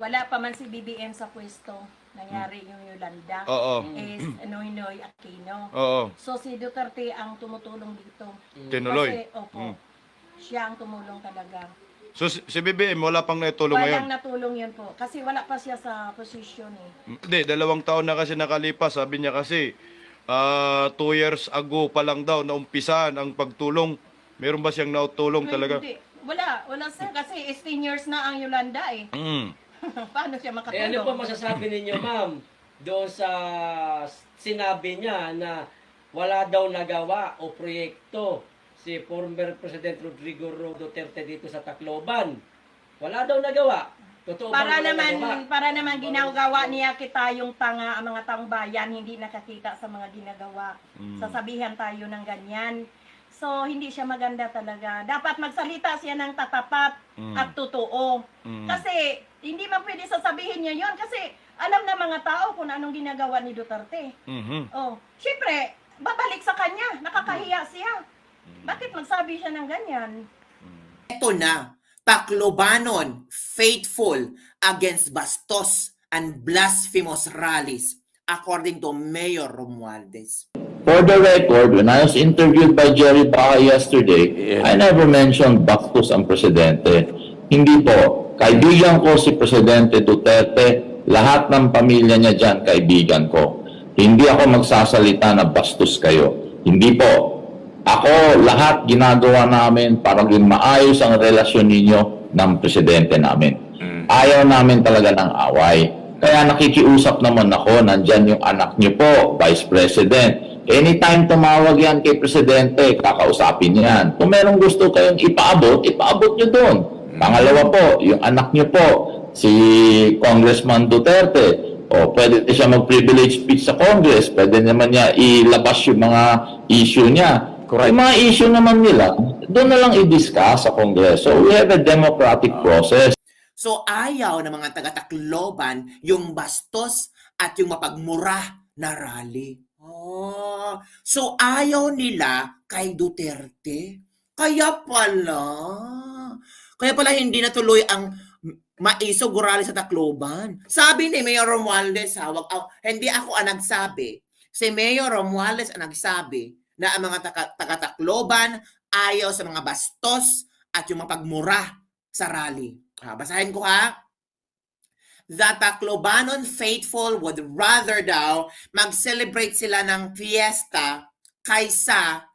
Wala pa man si BBM sa pwesto. Nangyari yung Yolanda. Oo. Is Noynoy Aquino. Oo. So si Duterte ang tumutulong dito. Tinuloy. Kasi, opo, siya ang tumulong talaga. So si BBM wala pang naitulong ngayon? Walang natulong yun po. Kasi wala pa siya sa posisyon eh. Hindi, 2 taon na kasi nakalipas. Sabi niya kasi 2 years ago pa lang daw naumpisan ang pagtulong. Meron ba siyang nautulong Ay, talaga? hindi. Wala sir. Kasi 18 years na ang Yolanda eh. Paano siya makatulong? ano po masasabi ninyo, ma'am, doon sa sinabi niya na wala daw nagawa o proyekto si former President Rodrigo Duterte dito sa Tacloban? Wala daw nagawa. Totoo ba wala nagawa? Para naman ginagawa niya kita yung tanga, ang mga taong bayan hindi nakakita sa mga ginagawa. Sasabihan tayo ng ganyan. So, hindi siya maganda talaga. Dapat magsalita siya ng tatapat at totoo. Kasi, hindi man pwede sasabihin niya yon kasi alam na mga tao kung anong ginagawa ni Duterte. Oh, syempre, babalik sa kanya. Nakakahiya siya. Bakit magsabi siya ng ganyan? Ito na, Taclobanon faithful against bastos and blasphemous rallies, according to Mayor Romualdez. For the record, when I was interviewed by Jerry Baca yesterday, I never mentioned bastos ang presidente. Hindi po. Kaibigan ko si Presidente Duterte, lahat ng pamilya niya dyan, kaibigan ko. Hindi ako magsasalita na bastos kayo. Hindi po. Ako, lahat ginagawa namin para maging maayos ang relasyon ninyo ng presidente namin. Ayaw namin talaga ng away. Kaya nakikiusap naman ako, nandyan yung anak niyo po, Vice President. Anytime tumawag yan kay Presidente, kakausapin yan. Kung merong gusto kayong ipaabot nyo doon. Pangalawa po, yung anak nyo po, si Congressman Duterte, o pwede siya mag-privilege speech sa Congress, pwede naman niya ilabas yung mga issue niya. Yung mga issue naman nila, doon na lang i-discuss sa Congress. So we have a democratic process. So ayaw ng mga taga-Tacloban yung bastos at yung mapagmura na rally. Oh, so ayaw nila kay Duterte. Kaya pala hindi natuloy ang maisog rally sa Tacloban. Sabi ni Mayor Romualdez, hindi ako ang nagsabi. Si Mayor Romualdez ang nagsabi na ang mga taga-Tacloban ayaw sa mga bastos at yung mapagmura sa rally. Basahin ko ha. The Taclobanon faithful would rather daw mag-celebrate sila ng fiesta kaysa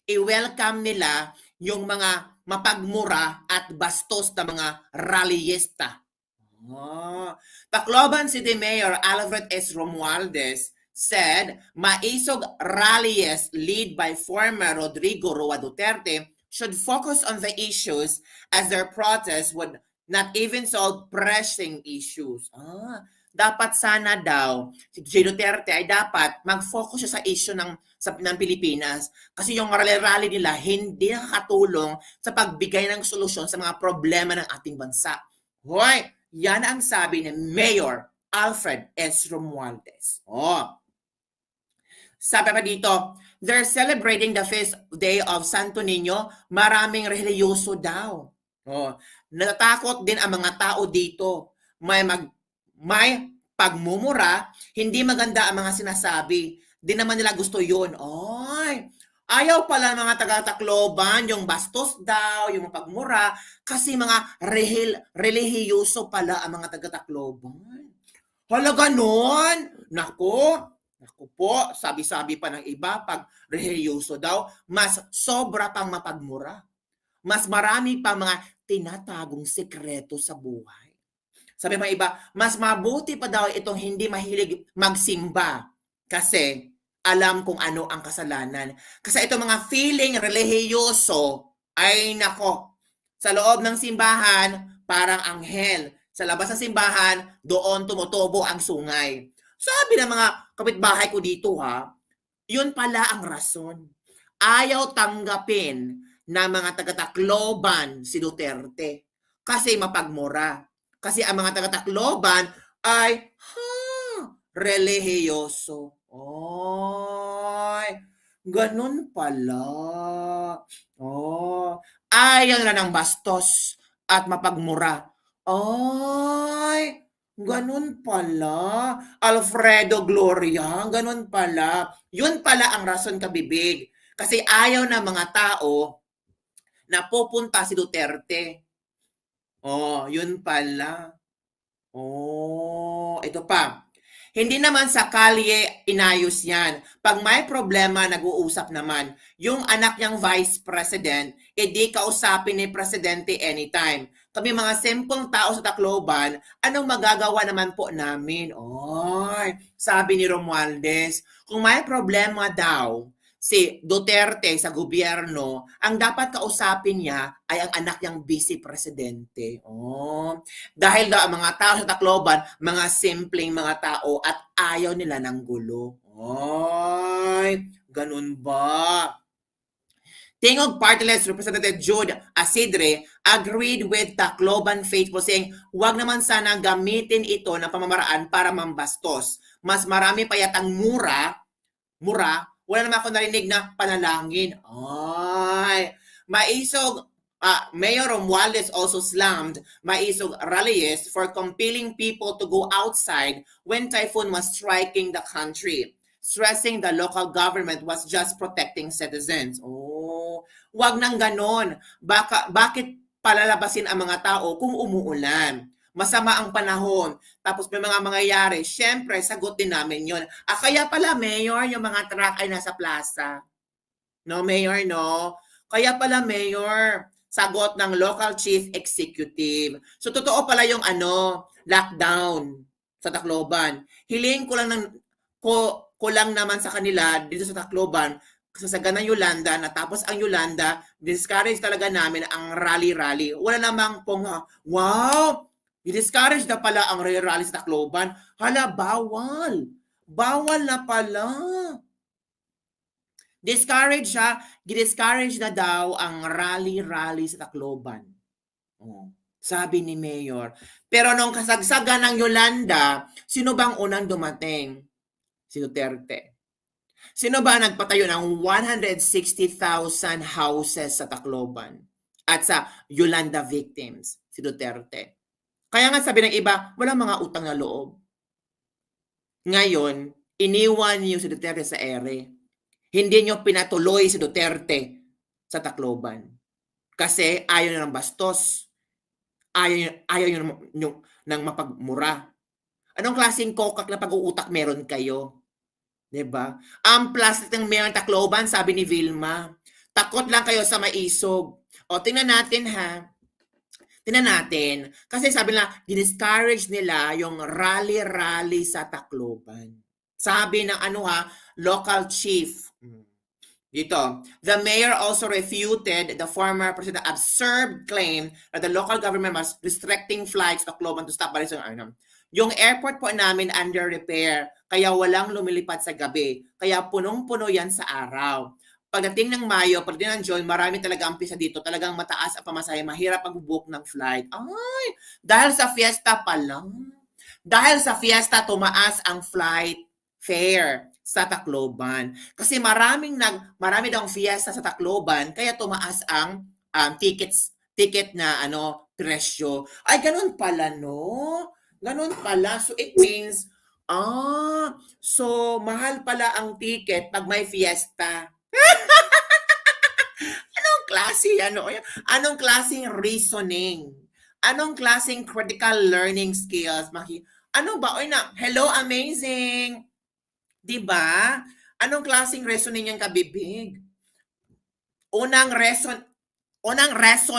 i-welcome nila yung mga mapagmura at bastos na mga rallyista. Tacloban City Mayor Alfred S. Romualdez said maisog rallies led by former Rodrigo Roa Duterte should focus on the issues as their protest would not even solve pressing issues. Dapat sana daw si Duterte ay dapat mag-focus siya sa issue ng Pilipinas kasi yung rally nila hindi nakakatulong sa pagbigay ng solusyon sa mga problema ng ating bansa. Hoy, yan ang sabi ni Mayor Alfred S. Romualdez. Sabi pa dito, they're celebrating the feast day of Santo Niño. Maraming reliyoso daw. Natatakot din ang mga tao dito. May pagmumura, hindi maganda ang mga sinasabi. Di naman nila gusto yun. Ayaw pala mga taga-Tacloban, yung bastos daw, yung pagmura, kasi mga relihiyoso pala ang mga taga-Tacloban. Hala, ganon? Naku po, sabi-sabi pa ng iba, pag relihiyoso daw, mas sobra pang mapagmura. Mas marami pa mga tinatagong sekreto sa buhay. Sabi mga iba, mas mabuti pa daw itong hindi mahilig magsimba kasi alam kung ano ang kasalanan. Kasi itong mga feeling relihiyoso, ay nako, sa loob ng simbahan, parang anghel. Sa labas ng simbahan, doon tumutubo ang sungay. Sabi ng mga kapitbahay ko dito yun pala ang rason. Ayaw tanggapin na mga taga-Tacloban si Duterte kasi mapagmura. Kasi ang mga taga-Tacloban ay relihiyoso. Ganun pala. Ayaw na ng bastos at mapagmura. Ay, ganun pala. Alfredo Gloria, ganun pala. Yun pala ang rason, kabibig. Kasi ayaw ng mga tao na pupunta si Duterte. Oh, yun pala. Oh, ito pa. Hindi naman sa kalye inayos yan. Pag may problema, nag-uusap naman. Yung anak niyang vice president, edi kausapin ni presidente anytime. Kami mga simpleng tao sa Tacloban, anong magagawa naman po namin? Oy, sabi ni Romualdez, kung may problema daw si Duterte sa gobyerno, ang dapat kausapin niya ay ang anak niyang vice presidente. Oh, dahil daw ang mga tao sa Tacloban, mga simpleng mga tao at ayaw nila ng gulo. Ay, ganun ba? Tingog Party List Representative Jude Asidre agreed with Tacloban Faithful saying, huwag naman sana gamitin ito na pamamaraan para mambastos. Mas marami pa yatang mura, wala naman ako narinig na panalangin. Ay, maisog, Mayor Romualdez also slammed Maisog rallies for compelling people to go outside when typhoon was striking the country, stressing the local government was just protecting citizens. Oh, wag nang ganon. Bakit palalabasin ang mga tao kung umuulan? Masama ang panahon, tapos may mga mangyayari, syempre, sagot din namin yun. Kaya pala, Mayor, yung mga truck ay nasa plaza. No, Mayor, no? Kaya pala, Mayor, sagot ng local chief executive. So, totoo pala yung lockdown sa Tacloban. Hiling ko lang naman sa kanila dito sa Tacloban, sa Saganang Yolanda, natapos ang Yolanda, discourage talaga namin ang rally-rally. Wala namang wow! I-discourage na pala ang rally sa Tacloban. Hala, bawal. Bawal na pala. Discourage siya. Gidiscourage na daw ang rally-rally sa Tacloban. Oh, sabi ni Mayor. Pero nung kasagsagan ng Yolanda, sino bang unang dumating? Si Duterte. Sino ba nagpatayo ng 160,000 houses sa Tacloban? At sa Yolanda victims? Si Duterte. Kaya nga sabi ng iba, walang mga utang na loob. Ngayon, iniwan niyo si Duterte sa ere. Hindi niyo pinatuloy si Duterte sa Tacloban. Kasi ayaw niyo ng bastos. Ayaw niyo ng mapagmura. Anong klaseng kokak na pag-uutak meron kayo? Diba? Ang plastic ng mayroong Tacloban, sabi ni Vilma. Takot lang kayo sa maisog. O, tingnan natin ha. Tingnan natin. Kasi sabi nila, discourage nila yung rally-rally sa Tacloban. Sabi ng local chief. Dito, the mayor also refuted the former president's absurd claim that the local government was restricting flights to Tacloban to stop various. Yung airport po namin under repair, kaya walang lumilipad sa gabi. Kaya punong-puno yan sa araw. Pagdating ng Mayo, pagdating ng June, marami talaga ang pisa dito. Talagang mataas ang pamasahe. Mahirap mag-book ng flight. Ay, dahil sa fiesta pa lang. Dahil sa fiesta, tumaas ang flight fare sa Tacloban. Kasi marami daw ang fiesta sa Tacloban, kaya tumaas ang ticket na presyo. Ay, ganun pala, no? Ganun pala. So, it means, so mahal pala ang ticket pag may fiesta. Anong klaseng reasoning? Anong klaseng critical learning skills? Ano ba? Hello, amazing! Diba? Anong klaseng reasoning yung kabibig? Unang reason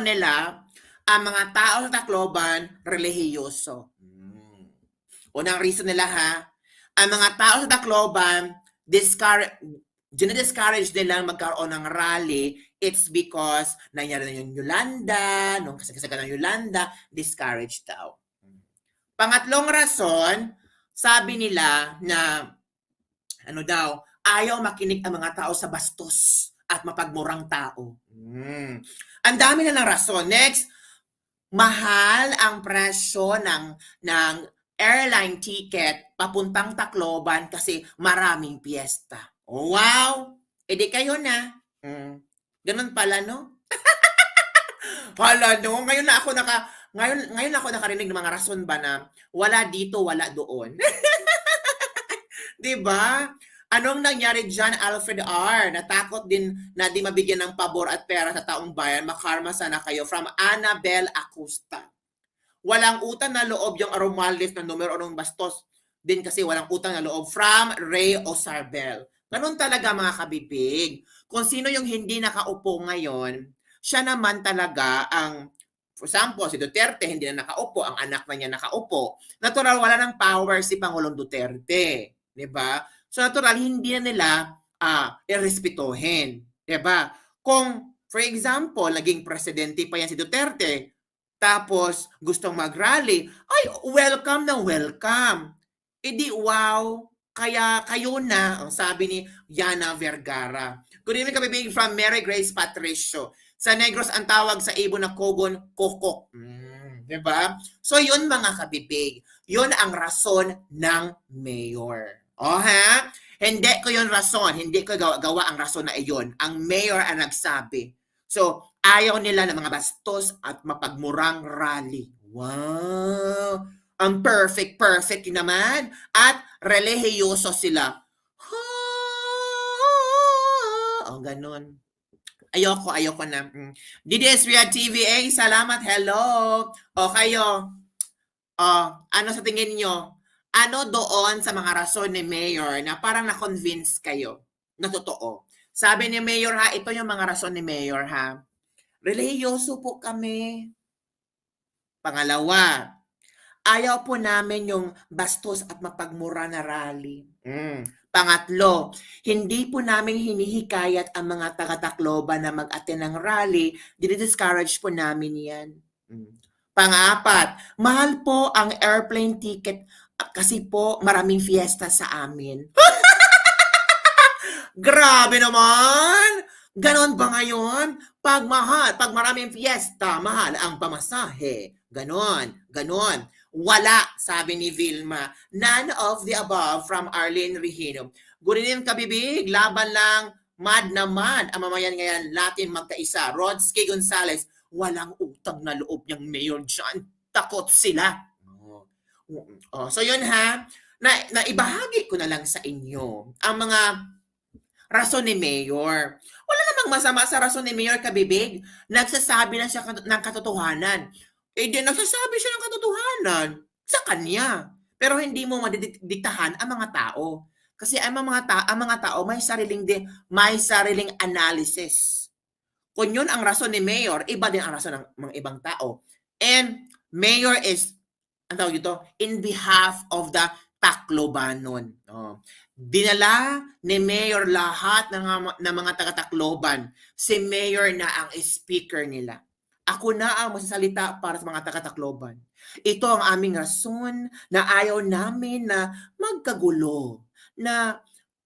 nila, ang mga tao sa Tacloban, relihiyoso. Unang reason nila ang mga tao sa Tacloban, dinidiscourage nila magkaroon ng rally, it's because nangyari na yung Yolanda, nung kasagasagan ng Yolanda, discouraged daw. Pangatlong rason, sabi nila na ayaw makinig ang mga tao sa bastos at mapagmurang tao. Ang dami na ng rason. Next, mahal ang presyo ng airline ticket papuntang Tacloban kasi maraming piyesta. Oh, wow! Di kayo na. Ganun pala, no? Hala, no? Ngayon na ako Ngayon ako nakarinig ng mga rason ba na wala dito, wala doon. 'Di ba? Anong nangyari dyan, Alfred R? Natakot din na di mabigyan ng pabor at pera sa taong bayan. Makarma sana kayo. From Annabel Acosta. Walang utang na loob yung Romualdez na numero ng bastos. Din kasi walang utang na loob. From Ray Osarbel. Ganun talaga mga kabibig. Kung sino yung hindi nakaupo ngayon, siya naman talaga ang, for example, si Duterte hindi na nakaupo, ang anak na niya nakaupo. Natural, wala ng power si Pangulong Duterte. Diba? So natural, hindi na nila irespetuhin. Diba? Kung, for example, naging presidente pa yan si Duterte, tapos gustong mag-rally, ay, welcome na welcome. Edi wow, kaya kayo na, ang sabi ni Yana Vergara. Good evening, kabibig, from Mary Grace Patricio. Sa Negros, ang tawag sa ibon na kogon, kokok. Diba? So yun mga kabibig, yun ang rason ng mayor. O ha? Hindi ko yun rason, hindi ko gawa ang rason na iyon. Ang mayor ang nagsabi. So, ayaw nila ng mga bastos at mapagmurang rally. Wow! Ang perfect naman. At relihiyoso sila. Oh, ganun. Ayoko na. DDS Riyadh TVA, salamat. Hello. O kayo, ano sa tingin nyo? Ano doon sa mga rason ni Mayor na parang na-convince kayo na totoo? Sabi ni Mayor ha, ito yung mga rason ni Mayor ha. Relihiyoso po kami. Pangalawa, ayaw po namin yung bastos at mapagmura na rally. Pangatlo, hindi po namin hinihikayat ang mga taga-Tacloban na mag-attend ng rally. Dinidiscourage po namin yan. Pang-apat, mahal po ang airplane ticket kasi po maraming fiesta sa amin. Grabe naman! Ganon ba ngayon? Pag maraming fiesta, mahal ang pamasahe. Ganon. Wala, sabi ni Vilma. None of the above from Arlene Regino. Good evening, kabibig. Laban lang, mad naman. Ang mamayan ngayon, Latin magkaisa. Rodski Gonzales, walang utang na loob niyang mayor dyan. Takot sila. So yun ha, naibahagi ko na lang sa inyo ang mga rason ni Mayor. Wala namang masama sa rason ni Mayor, kabibig. Nagsasabi na siya ng katotohanan. Di nagsasabi siya ng katotohanan sa kanya. Pero hindi mo madidiktahan ang mga tao. Kasi ang mga tao may sariling analysis. Kung yun ang rason ni Mayor, iba din ang rason ng mga ibang tao. And Mayor is, ang tawag dito, in behalf of the Taclobanon. Dinala ni Mayor lahat ng mga taga-Tacloban. Si Mayor na ang speaker nila. Ako na ang masasalita para sa mga taga-Tacloban. Ito ang aming rason na ayaw namin na magkagulo. Na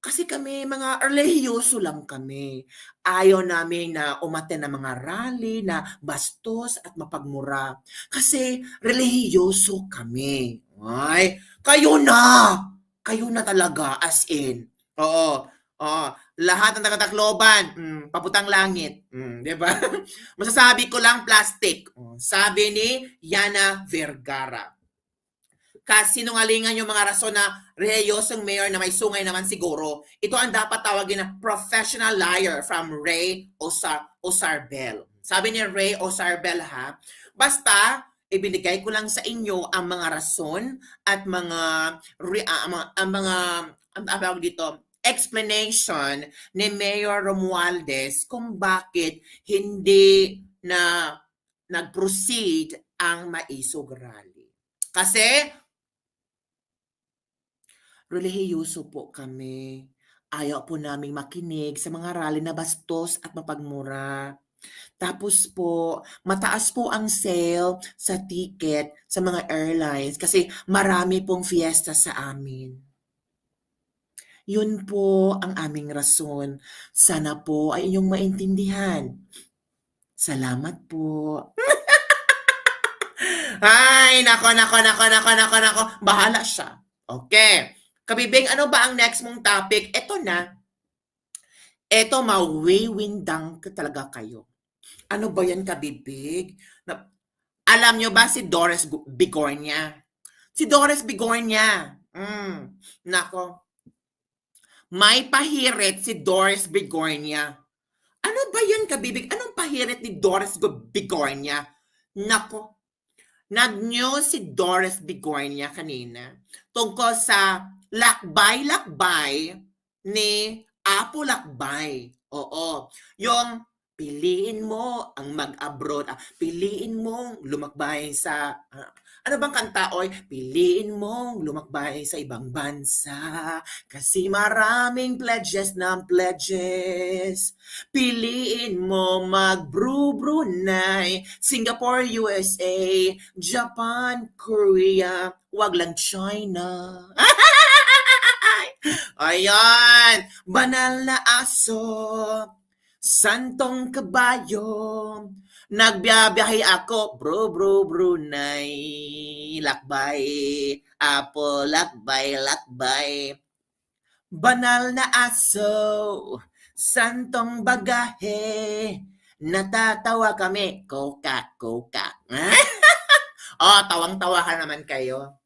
kasi kami, mga relihiyoso lang kami. Ayaw namin na umaten ng mga rally na bastos at mapagmura. Kasi relihiyoso kami. Ay, kayo na talaga, as in. Oo. Lahat ng taga-Tacloban, paputang langit. Di ba? Masasabi ko lang plastic. Sabi ni Yana Vergara. Kasi sinungalingan yung mga rason na rehiyosong mayor na may sungay naman siguro. Ito ang dapat tawagin na professional liar from Ray Osarbel. Sabi ni Ray Osarbel ha, basta ibinigay ko lang sa inyo ang mga rason at explanation ni Mayor Romualdez kung bakit hindi na nag-proceed ang Maisog Rally. Kasi relihiyoso po kami. Ayaw po naming makinig sa mga rally na bastos at mapagmura. Tapos po, mataas po ang sale sa ticket sa mga airlines kasi marami pong fiesta sa amin. Yun po ang aming rason. Sana po ay inyong maintindihan. Salamat po. Ay, nako. Bahala siya. Okay. Kabibing, ano ba ang next mong topic? Ito na. Ito, mawiwindang talaga kayo. Ano ba yan, kabibig? Alam nyo ba si Doris Bigornia? Si Doris Bigornia. Nako. May pahirit si Doris Bigornia. Ano ba yan, kabibig? Anong pahirit ni Doris Bigornia? Nako. Nag-news si Doris Bigornia kanina tungkol sa lakbay-lakbay ni Apo Lakbay. Oo. Yung piliin mo ang mag-abroad. Piliin mong lumakbay sa... ano bang kanta, oy? Piliin mong lumakbay sa ibang bansa kasi maraming pledges ng pledges. Piliin mo mag-Brunei, Singapore, USA, Japan, Korea, wag lang China. Ayan, banal na aso, santong kabayo, nagbiyabiyahe ako, Brunei, lakbay, Apo, lakbay. Banal na aso, santong bagahe, natatawa kami, koka. Oh, tawang-tawa ka naman kayo.